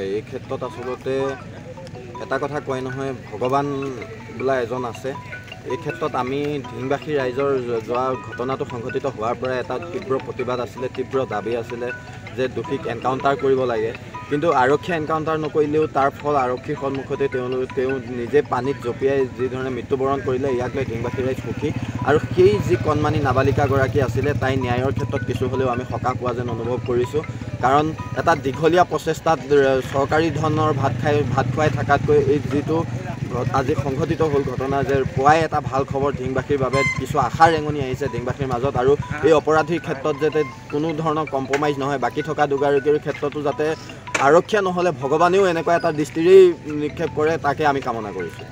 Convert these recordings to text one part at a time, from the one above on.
হয় এই ক্ষেত্ৰত আসলতে এটা কথা কয় নহয় ভগৱান বোলা এজন আছে। এই ক্ষেত্ৰত আমি ধিংবাসী ৰাইজৰ যোৱা ঘটনাটো সংঘটিত হোৱাৰ পৰা এটা তীব্ৰ প্ৰতিবাদ আছিলে, তীব্ৰ দাবী আছিলে যে দোষীক এনকাউণ্টাৰ কৰিব লাগে। কিন্তু আৰক্ষীয়ে এনকাউণ্টাৰ নকৰিলেও তাৰ ফল আৰক্ষীৰ সন্মুখতে তেওঁ নিজে পানীত জঁপিয়াই যিধৰণে মৃত্যুবৰণ কৰিলে, ইয়াক লৈ ধিংবাসী ৰাইজ সুখী। আৰু সেই যি কণমানি নাবালিকাগৰাকী আছিলে তাই ন্যায়ৰ ক্ষেত্ৰত কিছু হ'লেও আমি সকাহ পোৱা যেন অনুভৱ কৰিছোঁ। কাৰণ এটা দীঘলীয়া প্ৰচেষ্টাত চৰকাৰী ধনৰ ভাত খুৱাই থকাতকৈ এই যিটো আজি সংঘটিত হ'ল ঘটনা যে পুৱাই এটা ভাল খবৰ ধিংবাসীৰ বাবে কিছু আশাৰ ৰেঙনি আহিছে ধিংবাসীৰ মাজত। আৰু এই অপৰাধীৰ ক্ষেত্ৰত যাতে কোনো ধৰণৰ কম্প্ৰমাইজ নহয়, বাকী থকা দুগৰাকীৰ ক্ষেত্ৰতো যাতে আৰক্ষীয়ে নহ'লে ভগৱানেও এনেকুৱা এটা দৃষ্টিৰে নিক্ষেপ কৰে, তাকে আমি কামনা কৰিছোঁ।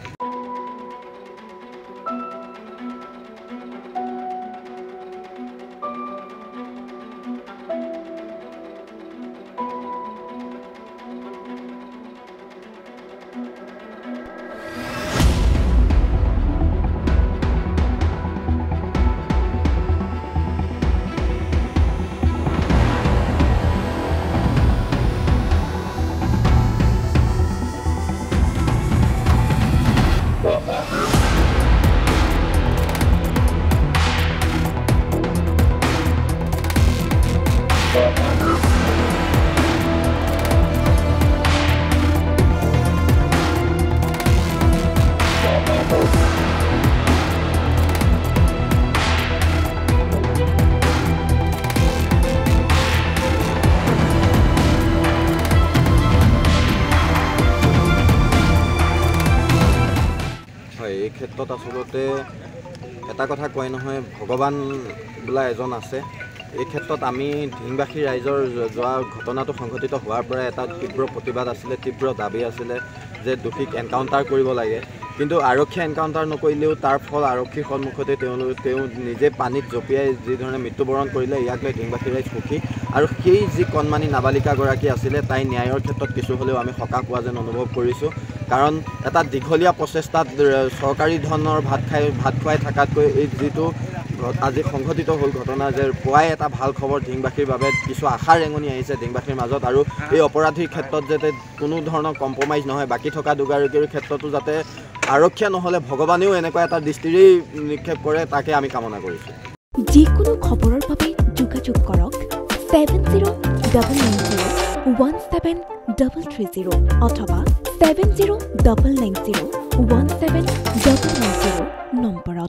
এই ক্ষেত্ৰত আসলতে এটা কথা কয় নহয় ভগৱান বোলা এজন আছে। এই ক্ষেত্ৰত আমি ধিংবাসী ৰাইজৰ যোৱা ঘটনাটো সংঘটিত হোৱাৰ পৰা এটা তীব্ৰ প্ৰতিবাদ আছিলে, তীব্ৰ দাবী আছিলে যে দোষীক এনকাউণ্টাৰ কৰিব লাগে। কিন্তু আৰক্ষীয়ে এনকাউণ্টাৰ নকৰিলেও তাৰ ফল আৰক্ষীৰ সন্মুখতে তেওঁ নিজে পানীত জঁপিয়াই যিধৰণে মৃত্যুবৰণ কৰিলে, ইয়াক লৈ ধিংবাসী ৰাইজ সুখী। আৰু সেই যি কণমানি নাবালিকাগৰাকী আছিলে তাই ন্যায়ৰ ক্ষেত্ৰত কিছু হ'লেও আমি সকাহ পোৱা যেন অনুভৱ কৰিছোঁ। কাৰণ এটা দীঘলীয়া প্ৰচেষ্টাত চৰকাৰী ধনৰ ভাত খুৱাই থকাতকৈ এই যিটো আজি সংঘটিত হ'ল ঘটনা যে পুৱাই এটা ভাল খবৰ ধিংবাসীৰ বাবে কিছু আশাৰ ৰেঙনি আহিছে ধিংবাসীৰ মাজত। আৰু এই অপৰাধীৰ ক্ষেত্ৰত যাতে কোনো ধৰণৰ কম্প্ৰমাইজ নহয়, বাকী থকা দুগৰাকীৰ ক্ষেত্ৰতো যাতে আৰক্ষীয়ে নহ'লে ভগৱানেও এনেকুৱা এটা দৃষ্টিৰে নিক্ষেপ কৰে, তাকে আমি কামনা কৰিছোঁ। যিকোনো খবৰৰ বাবে যোগাযোগ কৰক 7099017330 অথবা 7099017990 নম্বৰত।